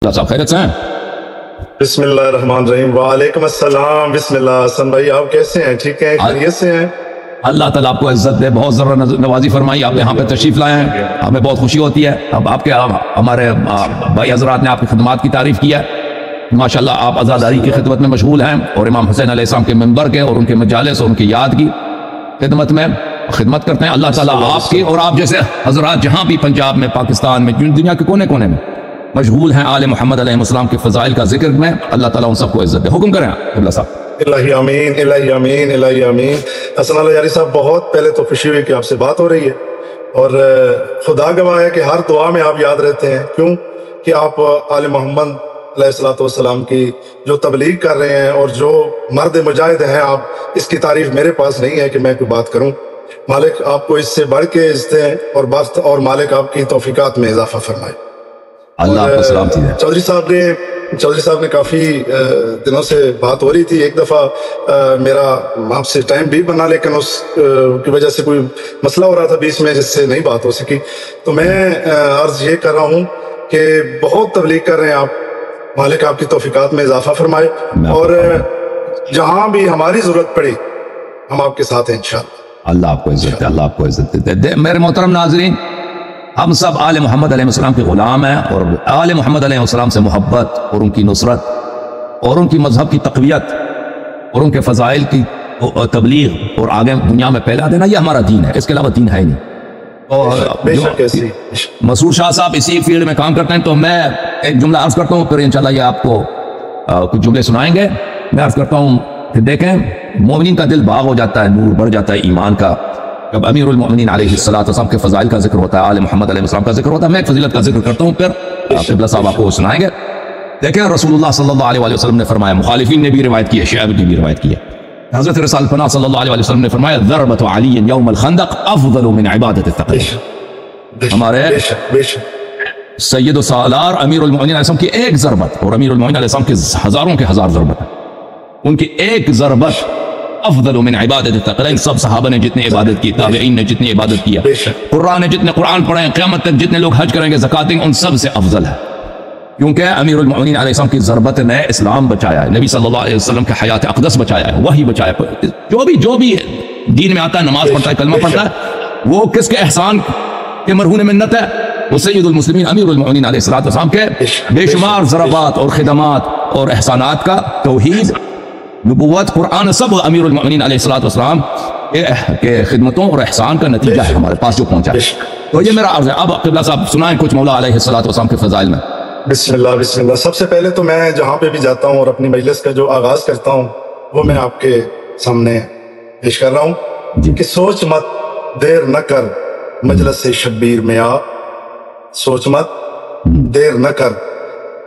साहब खैरियत से हैं? बिस्मिल्लाहिर्रहमानिर्रहीम। वालेकुम अस्सलाम। बिस्मिल्लाह। हसन भाई आप कैसे हैं? ठीक हैं, खैरियत से हैं? अल्लाह ताला आपको इज्जत दे, बहुत ज़रा नवाजी फरमाई। आप यहाँ पे तशरीफ लाए हैं, हमें बहुत खुशी होती है। अब आपके हमारे भाई हजरात ने आपकी खदमात की तारीफ किया। माशाल्लाह आप आज़ादारी की खिदमत में मशगूल हैं और इमाम हुसैन अलैहिस्सलाम के मिंबर के और उनके मजालिस और उनकी याद की खिदमत में खिदमत करते हैं। अल्लाह ताला आपकी और आप जैसे हजरात जहाँ भी पंजाब में, पाकिस्तान में, दुनिया के कोने कोने में मशगूल हैं आले मोहम्मद अलैहिस्सलाम के फ़ज़ाइल का जिक्र में, अल्लाह ताला उन सबको इज्जत दे। हुक्म करें क़िबला साहब। इलाही आमीन, इलाही आमीन, इलाही आमीन। हसन अली यारी साहब, बहुत पहले तो खुशी हुई कि आपसे बात हो रही है और खुदा गवाह है कि हर दुआ में आप याद रहते हैं। क्यों कि आप आले मोहम्मद अलैहिस्सलाम की जो तबलीग कर रहे हैं और जो मर्द मुजाहिद हैं, आप इसकी तारीफ मेरे पास नहीं है कि मैं कोई बात करूं। मालिक आपको इससे बढ़ के इज्जतें और बस्त और मालिक आपकी तौफीकात में इजाफा फरमाए। अल्लाह आपको सलामती दे। चौधरी साहब ने काफ़ी दिनों से बात हो रही थी। एक दफ़ा मेरा आपसे टाइम भी बना, लेकिन उस की वजह से कोई मसला हो रहा था बीच में जिससे नहीं बात हो सकी। तो मैं अर्ज़ ये कर रहा हूँ कि बहुत तबलीग कर रहे हैं आप, मालिक आपकी तौफीकात में इजाफा फरमाए और जहाँ भी हमारी ज़रूरत पड़ी हम आपके साथ हैं इंशाअल्लाह। अल्लाह आपको इज्जत दे, अल्लाह आपको इज्जत दे। मेरे मोहतरम नाज़रीन, हम सब आले मोहम्मद अलैहिस्सलाम के ग़ुलाम हैं और आले मोहम्मद अलैहिस्सलाम से मोहब्बत और उनकी नुसरत और उनकी मजहब की तक़वियत और उनके फ़ज़ाइल की तबलीग और आगे दुनिया में फैला देना, ये हमारा दीन है। इसके अलावा दीन है ही नहीं। और मसूर शाह साहब इसी फील्ड में काम करते हैं, तो मैं एक जुमला अर्ज़ करता हूँ, फिर इंशाअल्लाह ये आपको कुछ जुमले सुनाएंगे। मैं अर्ज़ करता हूँ कि देखें, मोमिनीन का दिल बाग हो जाता है, नूर बढ़ जाता है ईमान का, जब अमीरुल मोमिनीन अलैहिस्सलाम के फ़ज़ाइल का जिक्र होता है, आले मोहम्मद अलैहिस्सलाम का जिक्र होता है। मैं एक फजीलत का जिक्र करता हूँ, फिर क़िबला साहब आपको सुनाएंगे। देखें, रसूलुल्लाह सल्लल्लाहु अलैहि वसल्लम ने फरमाया, मुखालिफीन ने भी रिवायत की है, शिया ने भी रिवायत की है, हज़रत रसूल पनाह सल्लल्लाहु अलैहि वसल्लम ने फरमाया, ज़रबतु अली यौम अल-खंदक अफ़ज़लु मिन इबादति तक़वा। हमारे सैयद सालार अमीरुल मोमिनीन अलैहिस्सलाम की एक ज़रबत और अमीरुल मोमिनीन अलैहिस्सलाम की हज़ारों के हज़ार ज़रबत है, उनकी एक ज़रबत अफ़ज़लु मिन इबादत तक़वा। सब सहाबा ने जितनी इबादत की, ताबईन ने जितनी इबादत किया, कुरान ने जितने कुरान पढ़े, क़यामत तक जितने लोग हज करेंगे, ज़कात देंगे, उन सब से अफजल है। क्योंकि अमीरुल मोमिनीन अलैहिस्सलाम की ज़रबत ने इस्लाम बचाया है, नबी सल्लल्लाहु अलैहि वसल्लम के हयात अक़दस बचाया है, वही बचाया है। जो भी दीन में आता है, नमाज पढ़ता है, कलमा पढ़ता है, वो किसके एहसान के मरहून मिन्नत है? वो सैयदुल मुस्लिमीन अमीरुल मोमिनीन अलैहिस्सलाम के बेशुमार ज़रबात और खिदमात और एहसानात का तौहीद, नबुव्वत, कुरान, सब अमीरुल मोमिनीन अलैहिस्सलाम के खिदमतों और एहसान का नतीजा है हमारे पास जो पहुंचा है। तो ये मेरा अर्ज़ है। अब क़िबला साहब सुनाएं कुछ मौला अलैहिस्सलाम के फ़ज़ाइल में। बिस्मिल्लाह बिस्मिल्लाह। सबसे पहले तो मैं जहाँ पे भी जाता हूँ और अपनी मजलिस का जो आगाज़ करता हूँ वो मैं आपके सामने पेश कर रहा हूँ कि सोच मत देर न कर मजलिस से शब्बीर में आ, सोच मत देर न कर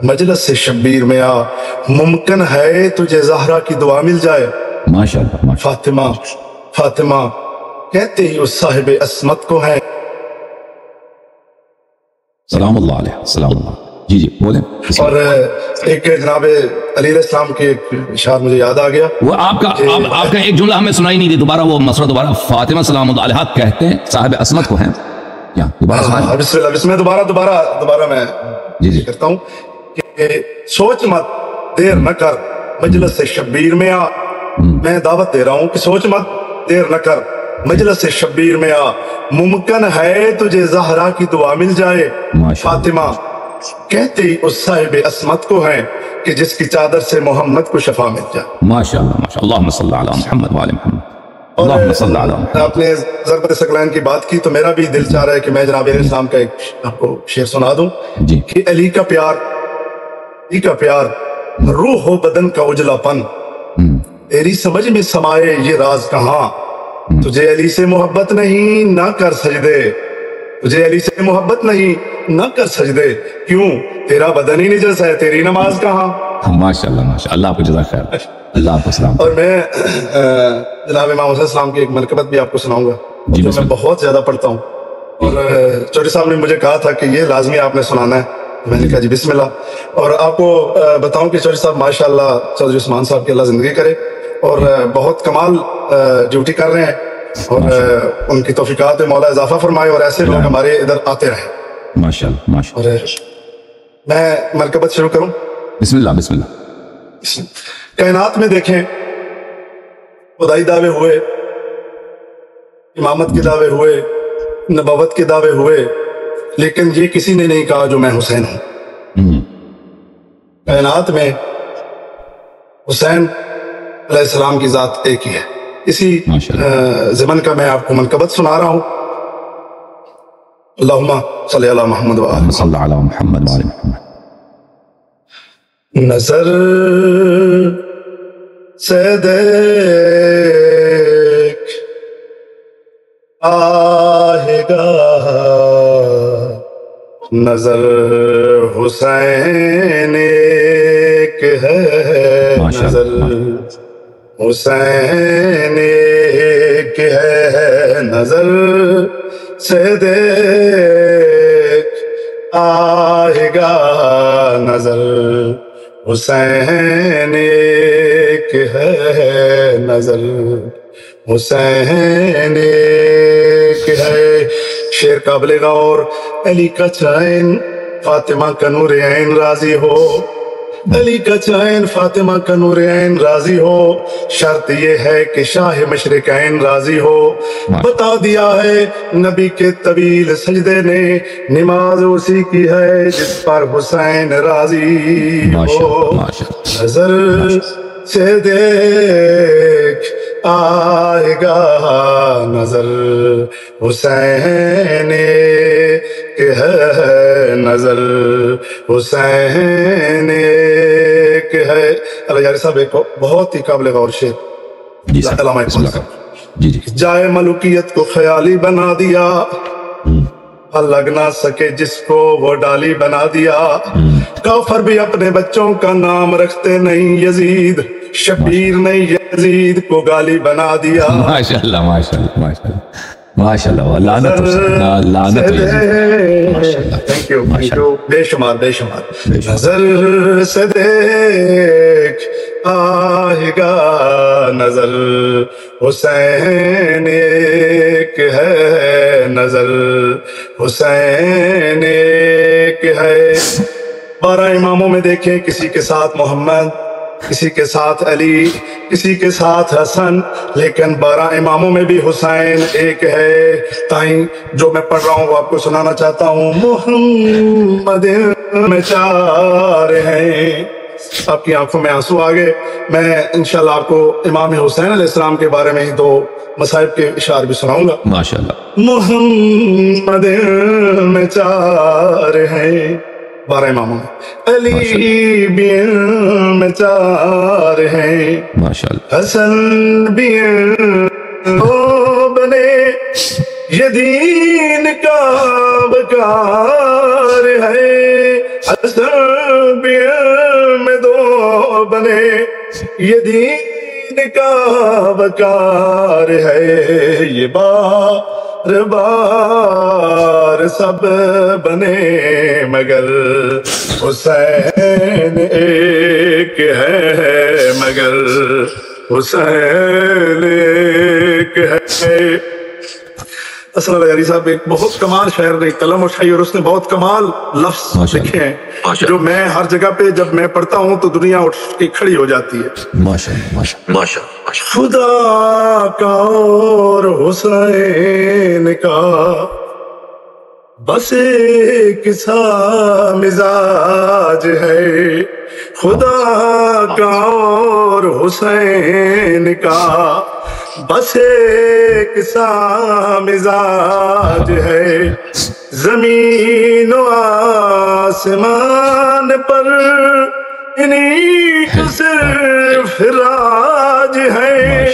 मजलिस से शब्बीर में आ, मुमकिन है तुझे ज़हरा की दुआ मिल जाए। माशाअल्लाह। फातिमा फातिमा कहते ही उस साहिब अस्मत को है। सलामुल्लाह अलैह, सलामुल्लाह। जी जी बोलें। और एक जनाब अली अलैहिस्सलाम के इशार मुझे याद आ गया, वो आपका एक जुमला हमें सुनाई नहीं दी, दोबारा वो मसला दोबारा। फातिमा सलामुल्लाह अलैहा कहते हैं साहिब अस्मत को हैं, क्या दोबारा सुनाएं? बिस्मिल्लाह। दोबारा मैं जी करता हूँ कि सोच मत देर न कर मजलिस से शब्बीर में आ। मैं दावत दे रहा हूँ कि सोच मत देर न कर मजलिस से शब्बीर में आ, मुमकिन है तुझे ज़हरा की दुआ मिल जाए। फातिमा कहते ही उस साहिब अस्मत को है कि जिसकी चादर से मोहम्मद को शफा मिल जाए। माशाअल्लाह माशाअल्लाह। अल्लाहुम्मा सल्ली अला मुहम्मद व आले मुहम्मद। अल्लाहुम्मा सल्ली अला मुहम्मद। आपने ज़रबत सकलैन की बात की तो मेरा भी दिल चाह रहा है कि मैं जनाब अलैहिस्सलाम का एक आपको शेर सुना दूं कि अली का प्यार रूह हो बदन का उजलापन, तेरी समझ में समाये ये राज कहाँ। तुझे अली से मोहब्बत नहीं ना कर सजदे, तुझे अली से मोहब्बत नहीं ना कर सजदे, क्यों तेरा बदन ही निजस है, तेरी नमाज कहाँ। माशाअल्लाह माशाअल्लाह। आपको जज़ाक खैर, अल्लाह आपको सलाम। और मैं जनाब इमाम हुसैन सलाम की एक मरकबत भी आपको सुनाऊंगा जो मैं बहुत ज्यादा पढ़ता हूँ। और चौधरी साहब ने मुझे कहा था कि ये लाजमी आपने सुनाना है, मैंने कहा जी बिस्मिल्लाह। और आपको बताऊं कि चौधरी साहब माशाअल्लाह, चौधरी उस्मान साहब की अल्लाह जिंदगी करे और बहुत कमाल ड्यूटी कर रहे हैं और उनकी तौफीकात में मौला इजाफा फरमाए और ऐसे लोग हमारे इधर आते रहे। माशाअल्लाह माशाअल्लाह। میں مرکبت شروع کروں؟ بسم اللہ بسم اللہ. کائنات میں دیکھیں خدائی دعوے ہوئے، امامت کے دعوے ہوئے، نبوت کے دعوے ہوئے، لیکن یہ کسی نے نہیں کہا جو میں حسین ہوں. کائنات میں حسین علیہ السلام کی ذات ایک ہی ہے. اسی ضمن کا میں آپ کو منقبت سنا رہا ہوں. اللہم صلی علی محمد و آل صلی علی محمد و آل محمد. نظر سے دیکھ آئے گا نظر حسین ایک ہے، نظر حسین ایک ہے، نظر سے دیکھ آئے گا نظر حسین ایک ہے، نظر حسین ایک ہے. شیر قابل غور. علی کا چین فاطمہ کا نور عین راضی ہو، علی کا چین فاطمہ کا نور عین راضی ہو، شرط یہ ہے کہ شاہ مشرقین راضی ہو. بتا دیا ہے نبی کے طویل سجدے نے، نماز اسی کی ہے جس پر حسین راضی ہو. نظر سے دیکھ آئے گا نظر حسین ایک ہے، نظر حسین ایک ہے. اللہ یاری صاحب ایک بہت ہی قابل غور شعر علامہ اقبال کا. جائے ملوکیت کو خیالی بنا دیا، لگ نہ سکے جس کو وہ ڈالی بنا دیا. کافر بھی اپنے بچوں کا نام رکھتے نہیں، یزید شبیر نے یزید کو گالی بنا دیا. ماشاءاللہ ماشاءاللہ ماشاءاللہ ماشاءاللہ. لعنت لعنت. تھینک یو بے شمار بے شمار. نظر سے دیکھ آئے گا نظر حسین ایک ہے، نظر حسین ایک ہے. 12 اماموں میں دیکھیں کسی کے ساتھ محمد، کسی کے ساتھ علی، کسی کے ساتھ حسن، لیکن 12 اماموں میں بھی حسین ایک ہے. تائیں جو میں پڑھ رہا ہوں وہ آپ کو سنانا چاہتا ہوں. محمد میں 4 ہیں. آپ کی آنکھوں میں آنسو آ گئے. میں انشاءاللہ آپ کو امام حسین علیہ السلام کے بارے میں 2 مصائب کے اشعار بھی سناؤں گا. ماشاءاللہ. محمد میں 4 ہیں 12 اماموں میں، علی بھی میں 4 ہیں، حسن بھی وہ بنے، یہ دین کا وقار ہے. حسن بھی میں 2 بنے، یہ دین کا وقار ہے. یہ بار بار سب بنے مگر حسین ایک ہے، مگر حسین ایک ہے. اصل علی صاحب ایک بہت کمال شاعر نے قلم اٹھائی اور اس نے بہت کمال لفظ لکھے ہیں جو میں ہر جگہ پہ جب میں پڑھتا ہوں تو دنیا اٹھ کے کھڑی ہو جاتی ہے. خدا کا اور حسین کا بس ایک سا مزاج ہے، خدا کا اور حسین کا بس ایک سا مزاج ہے. زمین و آسمان پر انہیں کو صرف راج ہے،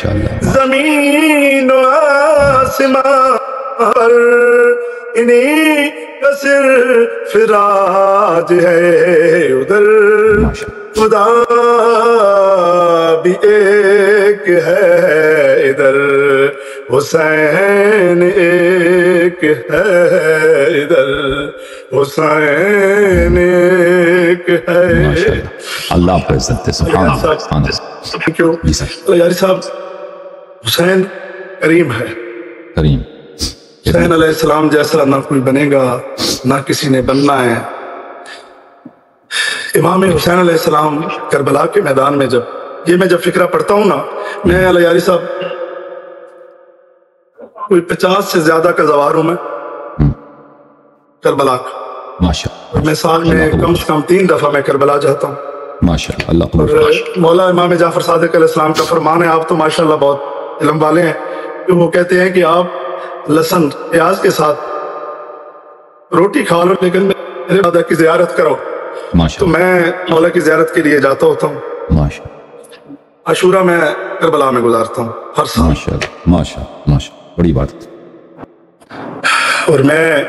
زمین و آسمان پر انہیں کا صرف راج ہے. ادھر خدا بھی ایک ہے، ادھر حسین ایک ہے، ادھر حسین ایک ہے. اللہ آپ کو عزت دے. سبحان اللہ. تھینک یو یاری صاحب. حسین کریم ہے، کریم. حسین علیہ السلام جیسا نہ کوئی بنے گا، نہ کسی نے بننا ہے. امام حسین علیہ السلام کربلا کے میدان میں میں جب فکرہ پڑھتا ہوں نا، میں الیاری صاحب کوئی 50 سے زیادہ کا زوار ہوں میں کربلا کا، ماشاءاللہ، میں سال میں کم سے کم 3 دفعہ میں کربلا جاتا ہوں. ماشاءاللہ، اللہ اور مولا امام جعفر صادق علیہ السلام کا فرمان ہے، آپ تو ماشاءاللہ بہت علم والے ہیں، کہ وہ کہتے ہیں کہ آپ لہسن پیاز کے ساتھ روٹی کھا لو لیکن میرے دادا کی زیارت کرو. تو میں مولا کی زیارت کے لیے جاتا ہوتا ہوں. عاشورہ میں کربلا میں گزارتا ہوں ہر سال. ماشاءاللہ، بڑی بات. اور میں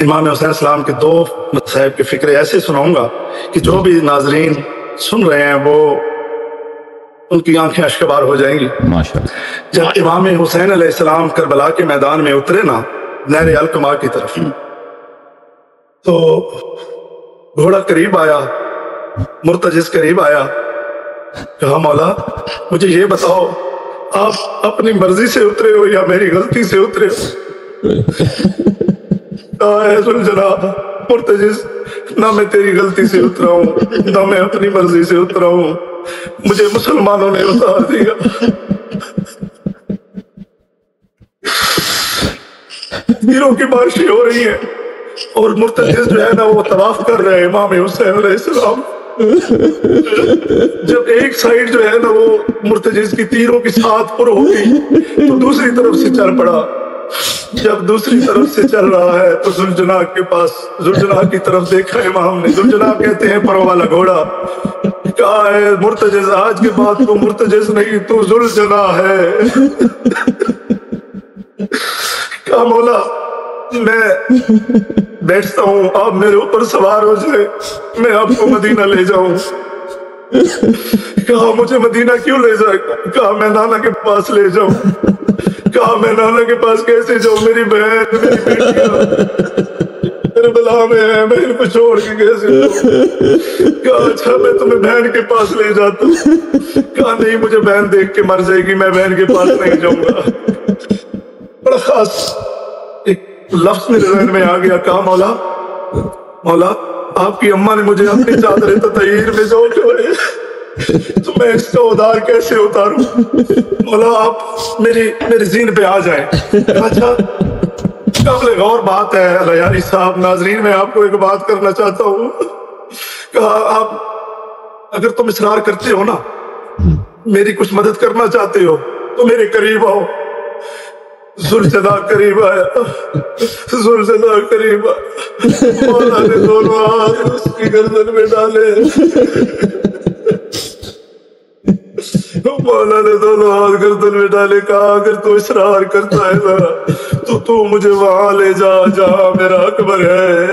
امام حسین السلام کے 2 مصائب کے فکرے ایسے سناؤں گا کہ جو بھی ناظرین سن رہے ہیں وہ ان کی آنکھیں اشکبار ہو جائیں گی. جب امام حسین علیہ السلام کربلا کے میدان میں اترے نا، نہر القمہ کی طرف، تو گھوڑا قریب آیا، مرتجز قریب آیا، کہا مولا مجھے یہ بتاؤ آپ اپنی مرضی سے اترے ہو یا میری غلطی سے اترے ہو؟ کہا اے ذوالجلال مرتجز، نہ میں تیری غلطی سے اترا ہوں نہ میں اپنی مرضی سے اترا ہوں، مجھے مسلمانوں نے اتار دیا. تیروں کی بارشیں ہو رہی ہیں اور مرتجز جو ہے نا وہ طواف کر رہے ہیں امام حسین علیہ السلام. جب ایک سائیڈ جو ہے نا وہ مرتجز کی تیروں کی ساتھ پر ہو گئی تو دوسری طرف سے چل پڑا. جب دوسری طرف سے چل رہا ہے تو ذوالجناح کے پاس، ذوالجناح کی طرف دیکھا امام نے. ذوالجناح کہتے ہیں پروں والا گھوڑا. کہا ہے مرتجز آج کے بعد تو مرتجز نہیں، تو ذوالجناح ہے. کہا مولا میں بیٹھتا ہوں، آپ میرے اوپر سوار ہو جائے، میں آپ کو مدینہ لے جاؤں. کہا مجھے مدینہ کیوں لے جائے؟ کہا میں نانا کے پاس لے جاؤں. کہا میں نانا کے پاس کیسے جاؤں؟ میری بہن میری بیٹیاں کربلا میں ہے، میں ان کو چھوڑ کے کیسے جاؤں؟ کہا اچھا میں تمہیں بہن کے پاس لے جاتا ہوں. کہا نہیں، مجھے بہن دیکھ کے مر جائے گی، میں بہن کے پاس نہیں جاؤں گا. بڑا خاص ایک لفظ میرے ذہن میں آ گیا. کہا مولا آپ کی اماں نے مجھے اپنی چادر تطہیر میں جو ہے تو میں اس کا ادار کیسے اتاروں؟ مولا آپ میری ذہن پہ آ جائیں. اچھا قابل غور بات ہے الیاری صاحب، ناظرین میں آپ کو ایک بات کرنا چاہتا ہوں. کہا آپ اگر تم اصرار کرتے ہو نا، میری کچھ مدد کرنا چاہتے ہو تو میرے قریب آؤ. ذوالجناح قریب آیا، ذوالجناح قریب آیا، مولا نے دونوں ہاتھ اس کی گردن میں ڈالے. مولا نے دونوں ہاتھ گردن میں ڈالے. کہا اگر تو اصرار کرتا ہے نا تو مجھے وہاں لے جا جہاں میرا اکبر ہے.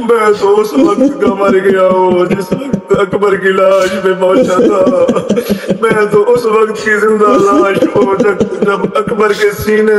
میں تو اس وقت کا مر گیا ہوں جس وقت اکبر کی لاش میں پہنچا تھا. میں تو اس وقت کی زندہ لاش ہوں جب اکبر کے سینے